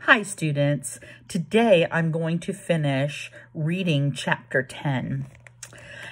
Hi students, today I'm going to finish reading chapter 10.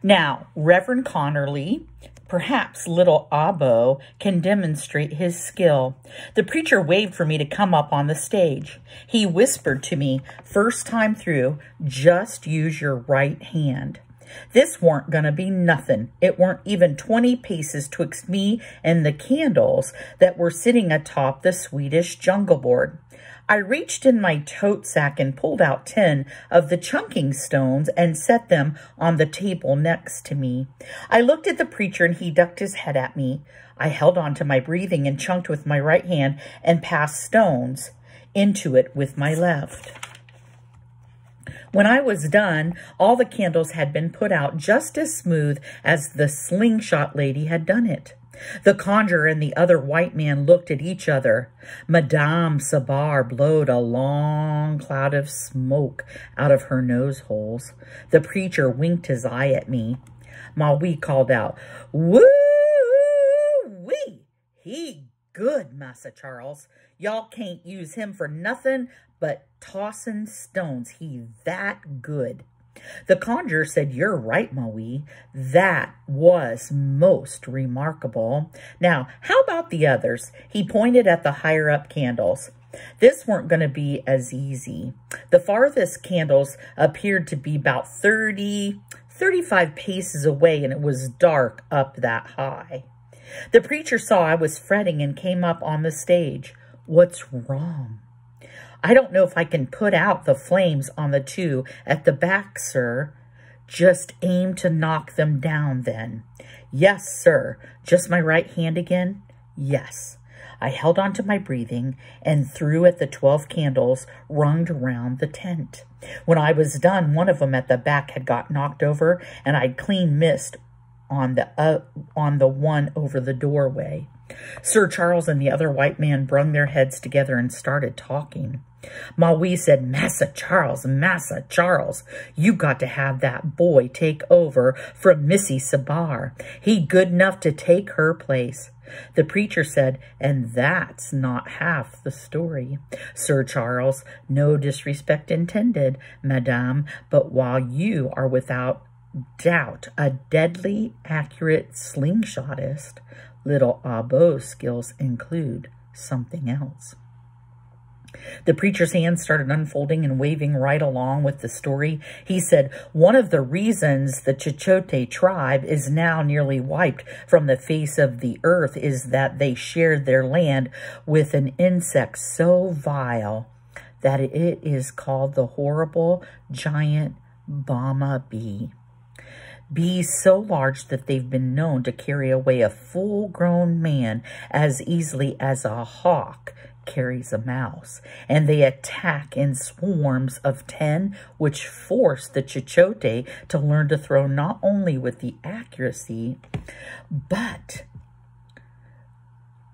Now, Reverend Connerly, perhaps little Abo, can demonstrate his skill. The preacher waved for me to come up on the stage. He whispered to me, first time through, just use your right hand. This weren't gonna be nothing. It weren't even 20 paces twixt me and the candles that were sitting atop the Swedish jungle board. I reached in my tote sack and pulled out 10 of the chunking stones and set them on the table next to me. I looked at the preacher and he ducked his head at me. I held on to my breathing and chunked with my right hand and passed stones into it with my left. When I was done, all the candles had been put out just as smooth as the slingshot lady had done it. The conjurer and the other white man looked at each other. Madame Sabar blowed a long cloud of smoke out of her nose holes. The preacher winked his eye at me. Maui called out, "Woo-wee! He good, Massa Charles. Y'all can't use him for nothing but tossing stones. He that good." The conjurer said, "You're right, Maui. That was most remarkable. Now, how about the others?" He pointed at the higher up candles. This weren't going to be as easy. The farthest candles appeared to be about 35 paces away, and it was dark up that high. The preacher saw I was fretting and came up on the stage. "What's wrong?" "I don't know if I can put out the flames on the two at the back, sir." "Just aim to knock them down then." "Yes, sir." "Just my right hand again?" "Yes." I held on to my breathing and threw at the 12 candles runged around the tent. When I was done, one of them at the back had got knocked over, and I'd clean missed on the one over the doorway. Sir Charles and the other white man brung their heads together and started talking. Maui said, Massa Charles, you got to have that boy take over from Missy Sabar. He good enough to take her place." The preacher said, "And that's not half the story. Sir Charles, no disrespect intended, madame, but while you are without doubt a deadly accurate slingshotist, little Abo's skills include something else." The preacher's hands started unfolding and waving right along with the story. He said, "One of the reasons the Chichote tribe is now nearly wiped from the face of the earth is that they shared their land with an insect so vile that it is called the horrible giant Bama bee. Bees so large that they've been known to carry away a full-grown man as easily as a hawk carries a mouse, and they attack in swarms of 10, which force the Chichote to learn to throw not only with the accuracy, but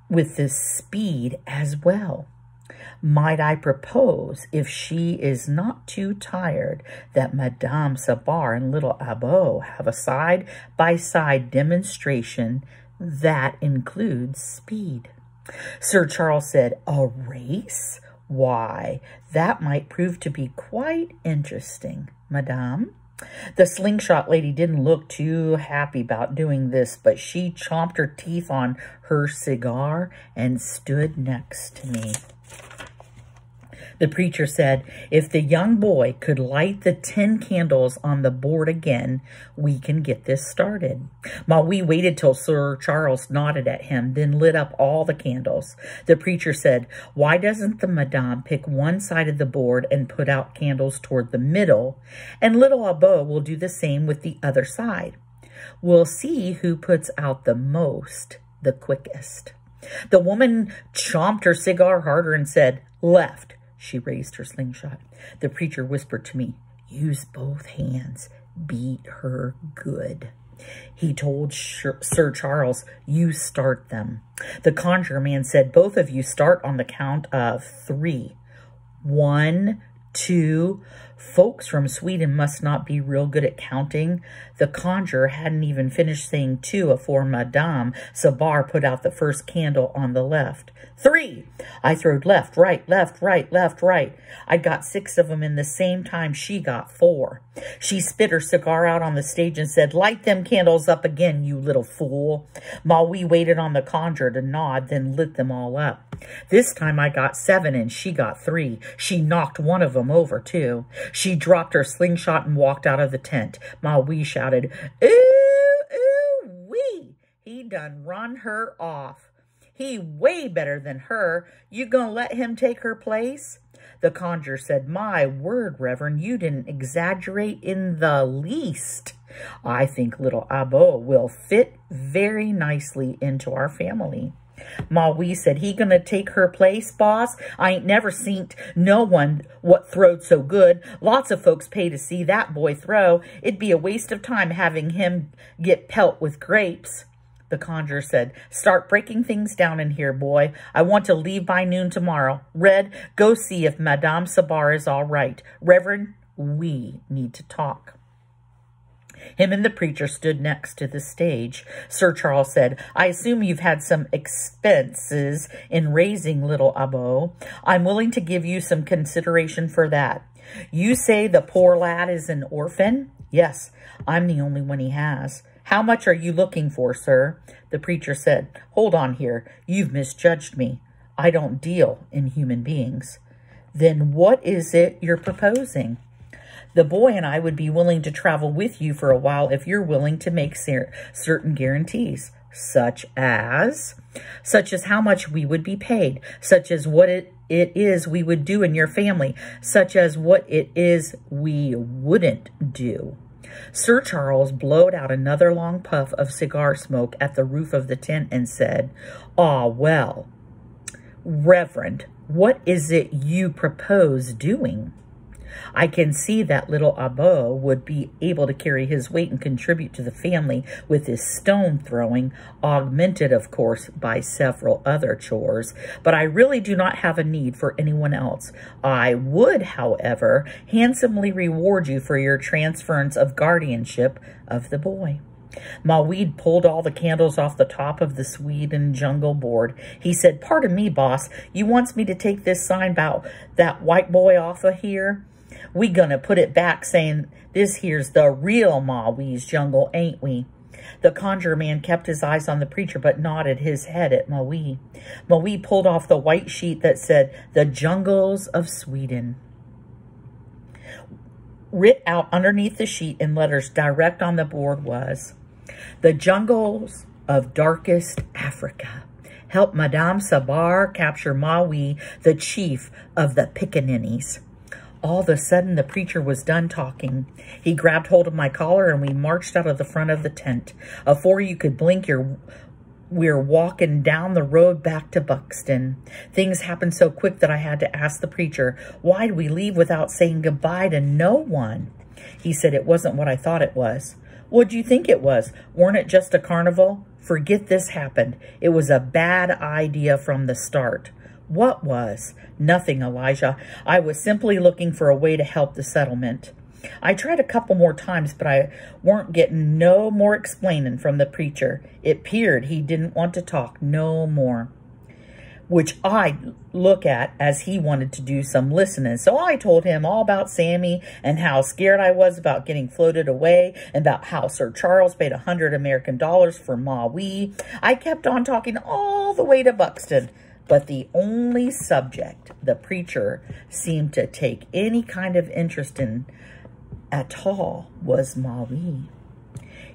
with the speed as well. Might I propose, if she is not too tired, that Madame Sabar and little Abo have a side-by-side demonstration that includes speed?" Sir Charles said, "A race? Why, that might prove to be quite interesting, madame." The slingshot lady didn't look too happy about doing this, but she chomped her teeth on her cigar and stood next to me. The preacher said, "If the young boy could light the 10 candles on the board again, we can get this started." Maui waited till Sir Charles nodded at him, then lit up all the candles. The preacher said, "Why doesn't the madame pick one side of the board and put out candles toward the middle, and little Abo will do the same with the other side. We'll see who puts out the most, the quickest." The woman chomped her cigar harder and said, "Left." She raised her slingshot. The preacher whispered to me, "Use both hands. Beat her good." He told Sir Charles, "You start them." The conjurer man said, "Both of you start on the count of 3. 1, 2, Folks from Sweden must not be real good at counting. The conjurer hadn't even finished saying 2 afore Madame Sabar put out the first candle on the left. 3. I throwed left, right, left, right, left, right. I got 6 of them in the same time she got 4. She spit her cigar out on the stage and said, "Light them candles up again, you little fool." Maui waited on the conjurer to nod, then lit them all up. This time I got 7 and she got 3. She knocked one of them over, too. She dropped her slingshot and walked out of the tent. Maui shouted, "Ooh, ooh, wee." He done run her off. He way better than her. You gonna let him take her place? The conjurer said, "My word, Reverend, you didn't exaggerate in the least. I think little Abo will fit very nicely into our family." Maui said, "He gonna take her place, boss? I ain't never seen no one what throwed so good. Lots of folks pay to see that boy throw. It'd be a waste of time having him get pelt with grapes." The conjurer said, "Start breaking things down in here, boy. I want to leave by noon tomorrow. Red, go see if Madame Sabar is all right. Reverend, we need to talk." Him and the preacher stood next to the stage. Sir Charles said, "I assume you've had some expenses in raising little Abo. I'm willing to give you some consideration for that. You say the poor lad is an orphan?" "Yes, I'm the only one he has." "How much are you looking for, sir?" The preacher said, "Hold on here. You've misjudged me. I don't deal in human beings." "Then what is it you're proposing?" "The boy and I would be willing to travel with you for a while if you're willing to make certain guarantees." Such as how much we would be paid, such as what it is we would do in your family, such as what it is we wouldn't do. Sir Charles blowed out another long puff of cigar smoke at the roof of the tent and said, "Ah, well, Reverend, what is it you propose doing? I can see that little Abo would be able to carry his weight and contribute to the family with his stone throwing, augmented, of course, by several other chores. But I really do not have a need for anyone else. I would, however, handsomely reward you for your transference of guardianship of the boy." Maui pulled all the candles off the top of the Sweden jungle board. He said, "Pardon me, boss. You wants me to take this sign about that white boy off of here? We gonna put it back saying this here's the real Maui's jungle, ain't we?" The conjurer man kept his eyes on the preacher but nodded his head at Maui. Maui pulled off the white sheet that said, "The Jungles of Sweden." Writ out underneath the sheet in letters direct on the board was, "The Jungles of Darkest Africa. Help Madame Sabar capture Maui, the chief of the Pickaninnies." All of a sudden, the preacher was done talking. He grabbed hold of my collar and we marched out of the front of the tent. Afore you could blink, we're walking down the road back to Buxton. Things happened so quick that I had to ask the preacher, "Why'd we leave without saying goodbye to no one?" He said, "It wasn't what I thought it was." "What'd you think it was? Weren't it just a carnival?" "Forget this happened. It was a bad idea from the start." "What was?" "Nothing, Elijah. I was simply looking for a way to help the settlement." I tried a couple more times, but I weren't getting no more explaining from the preacher. It 'peared he didn't want to talk no more, which I look at as he wanted to do some listening. So I told him all about Sammy and how scared I was about getting floated away and about how Sir Charles paid $100 American for Maui. I kept on talking all the way to Buxton. But the only subject the preacher seemed to take any kind of interest in at all was Maui.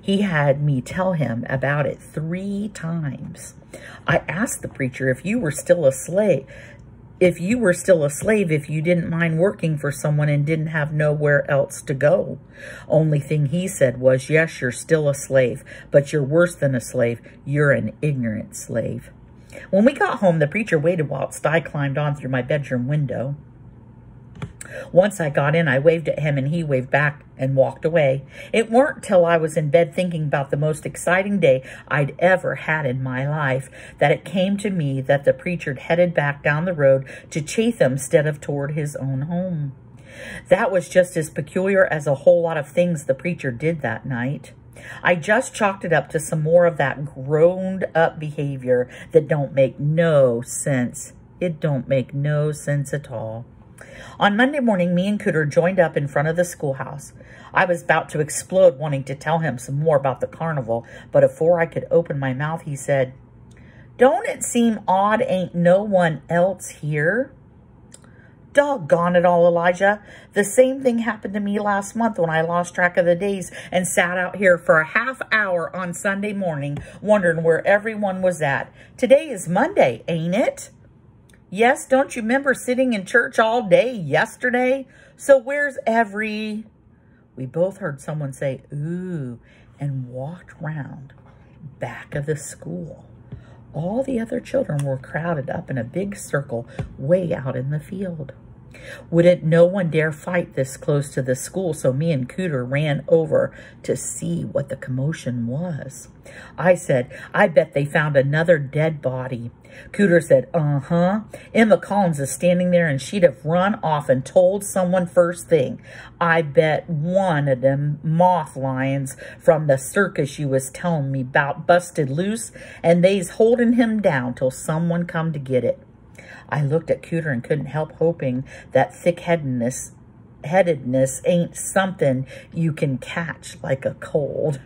He had me tell him about it 3 times. I asked the preacher if you were still a slave, if you didn't mind working for someone and didn't have nowhere else to go. Only thing he said was, "Yes, you're still a slave, but you're worse than a slave. You're an ignorant slave." When we got home, the preacher waited whilst I climbed on through my bedroom window. Once I got in, I waved at him and he waved back and walked away. It weren't till I was in bed thinking about the most exciting day I'd ever had in my life that it came to me that the preacher headed back down the road to Chatham instead of toward his own home. That was just as peculiar as a whole lot of things the preacher did that night. I just chalked it up to some more of that grown-up behavior that don't make no sense. It don't make no sense at all. On Monday morning, me and Cooter joined up in front of the schoolhouse. I was about to explode wanting to tell him some more about the carnival, but before I could open my mouth, he said, "Don't it seem odd ain't no one else here?" Doggone it all, Elijah. The same thing happened to me last month when I lost track of the days and sat out here for a half hour on Sunday morning wondering where everyone was at. Today is Monday, ain't it? Yes, don't you remember sitting in church all day yesterday? So where's every... We both heard someone say, ooh, and walked round back of the school. All the other children were crowded up in a big circle way out in the field. Wouldn't no one dare fight this close to the school, so me and Cooter ran over to see what the commotion was. I said, I bet they found another dead body. Cooter said, uh-huh. Emma Collins is standing there and she'd have run off and told someone first thing. I bet one of them moth lions from the circus you was telling me about busted loose and they's holding him down till someone come to get it. I looked at Cooter and couldn't help hoping that thick-headedness ain't something you can catch like a cold.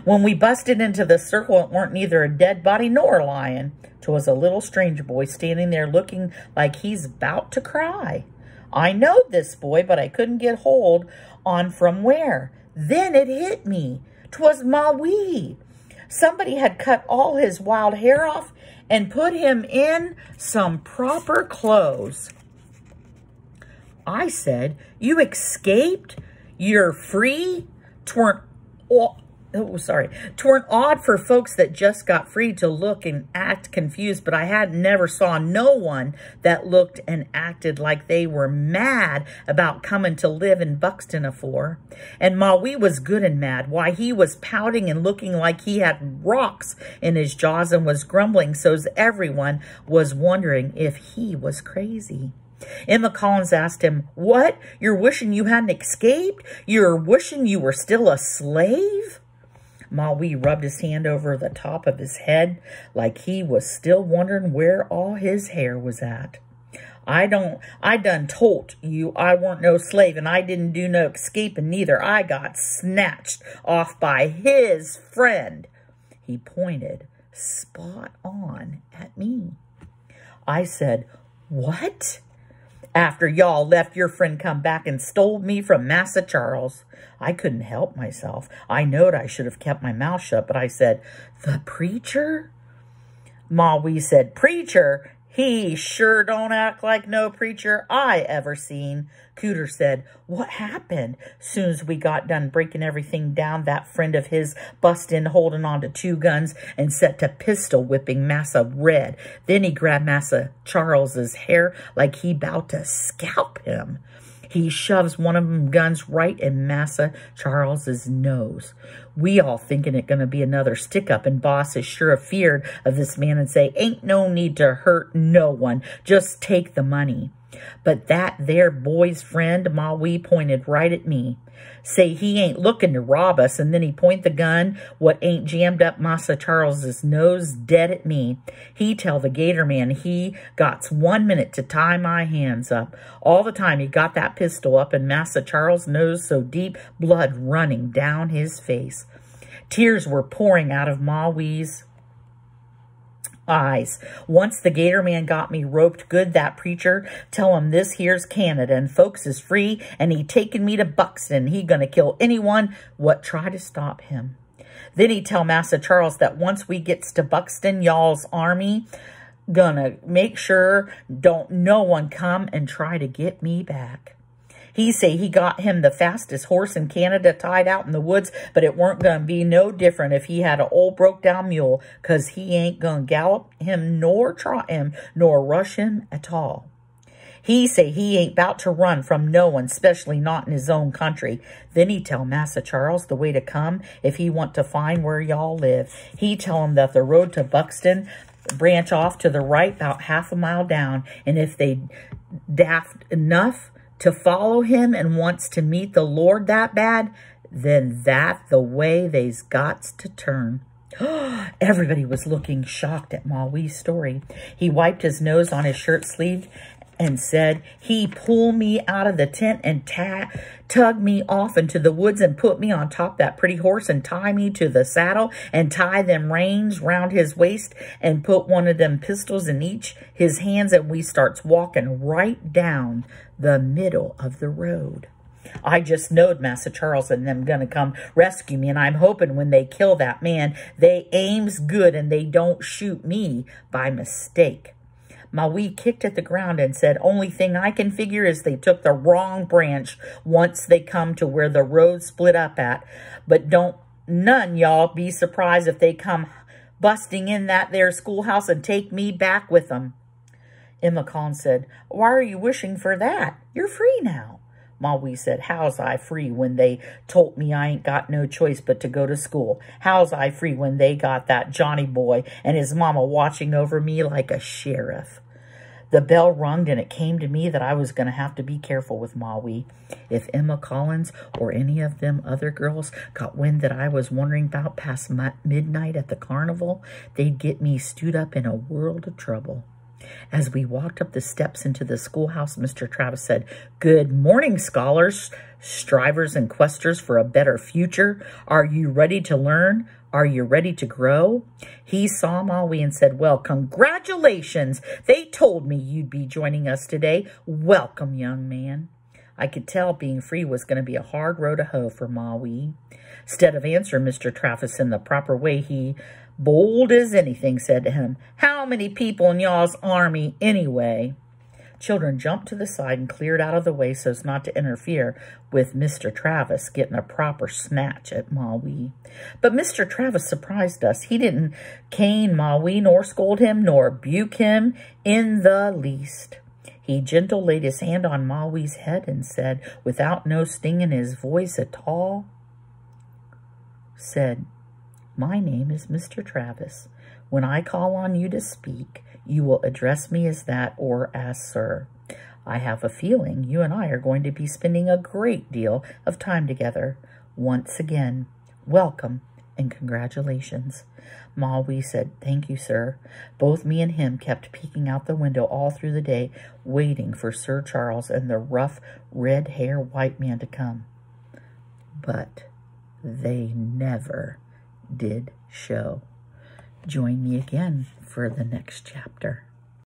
When we busted into the circle, it weren't neither a dead body nor a lion. 'Twas a little strange boy standing there looking like he's about to cry. I knowed this boy, but I couldn't get hold on from where. Then it hit me. 'Twas Maui. Somebody had cut all his wild hair off and put him in some proper clothes. I said, you escaped? You're free? 'Tweren't odd for folks that just got free to look and act confused, but I had never saw no one that looked and acted like they were mad about coming to live in Buxton afore. And Maui was good and mad. Why, he was pouting and looking like he had rocks in his jaws and was grumbling so's everyone was wondering if he was crazy. Emma Collins asked him, what? You're wishing you hadn't escaped? You're wishing you were still a slave? Maui rubbed his hand over the top of his head like he was still wondering where all his hair was at. I done told you I weren't no slave and I didn't do no escaping neither. I got snatched off by his friend. He pointed spot on at me. I said, what? After y'all left, your friend come back and stole me from Massa Charles. I couldn't help myself. I knowed I should have kept my mouth shut, but I said, the preacher? Maui said, preacher? He sure don't act like no preacher I ever seen. Cooter said, what happened? Soon as we got done breaking everything down, that friend of his bust in holding on to 2 guns and set to pistol whipping Massa Red. Then he grabbed Massa Charles's hair like he bout to scalp him. He shoves one of them guns right in Massa Charles's nose. We all thinking it gonna be another stick-up, and boss is sure afeared of this man and say, ain't no need to hurt no one, just take the money. But that there boy's friend, Maui, pointed right at me. Say he ain't looking to rob us, and then he point the gun, what ain't jammed up Massa Charles's nose, dead at me. He tell the gator man he got 1 minute to tie my hands up. All the time he got that pistol up in Massa Charles' nose so deep, blood running down his face. Tears were pouring out of Maui's eyes. Once the gator man got me roped good, that preacher tell him this here's Canada and folks is free and he taking me to Buxton. He gonna kill anyone what try to stop him. Then he tell Massa Charles that once we gets to Buxton, y'all's army gonna make sure don't no one come and try to get me back. He say he got him the fastest horse in Canada tied out in the woods, but it weren't going to be no different if he had an old broke-down mule, 'cause he ain't going to gallop him nor trot him nor rush him at all. He say he ain't about to run from no one, especially not in his own country. Then he tell Massa Charles the way to come if he want to find where y'all live. He tell him that the road to Buxton branch off to the right about half a mile down, and if they daft enough to follow him and wants to meet the Lord that bad, then that's the way they's got to turn. Everybody was looking shocked at Maui's story. He wiped his nose on his shirt sleeve and said, he pulled me out of the tent and tugged me off into the woods and put me on top that pretty horse and tie me to the saddle and tie them reins round his waist and put one of them pistols in each his hands, and we starts walking right down the middle of the road. I just knowed Massa Charles and them gonna come rescue me, and I'm hoping when they kill that man, they aims good and they don't shoot me by mistake. Maui kicked at the ground and said, only thing I can figure is they took the wrong branch once they come to where the road split up at. But don't none y'all be surprised if they come busting in that there schoolhouse and take me back with them. Emma Collins said, why are you wishing for that? You're free now. Maui said, how's I free when they told me I ain't got no choice but to go to school? How's I free when they got that Johnny boy and his mama watching over me like a sheriff? The bell rung, and it came to me that I was going to have to be careful with Maui. If Emma Collins or any of them other girls got wind that I was wandering about past midnight at the carnival, they'd get me stewed up in a world of trouble. As we walked up the steps into the schoolhouse, Mr. Travis said, good morning, scholars, strivers and questers for a better future. Are you ready to learn? Are you ready to grow? He saw Maui and said, well, congratulations. They told me you'd be joining us today. Welcome, young man. I could tell being free was going to be a hard row to hoe for Maui. Instead of answering Mr. Travis in the proper way, he, bold as anything, said to him, how many people in y'all's army anyway? Children jumped to the side and cleared out of the way so as not to interfere with Mr. Travis getting a proper snatch at Maui. But Mr. Travis surprised us. He didn't cane Maui, nor scold him, nor rebuke him in the least. He gentle laid his hand on Maui's head and said, without no sting in his voice at all, said, my name is Mr. Travis. When I call on you to speak, you will address me as that or as sir. I have a feeling you and I are going to be spending a great deal of time together. Once again, welcome and congratulations. Maui said, thank you, sir. Both me and him kept peeking out the window all through the day, waiting for Sir Charles and the rough, red-haired white man to come. But they never did show. Join me again for the next chapter.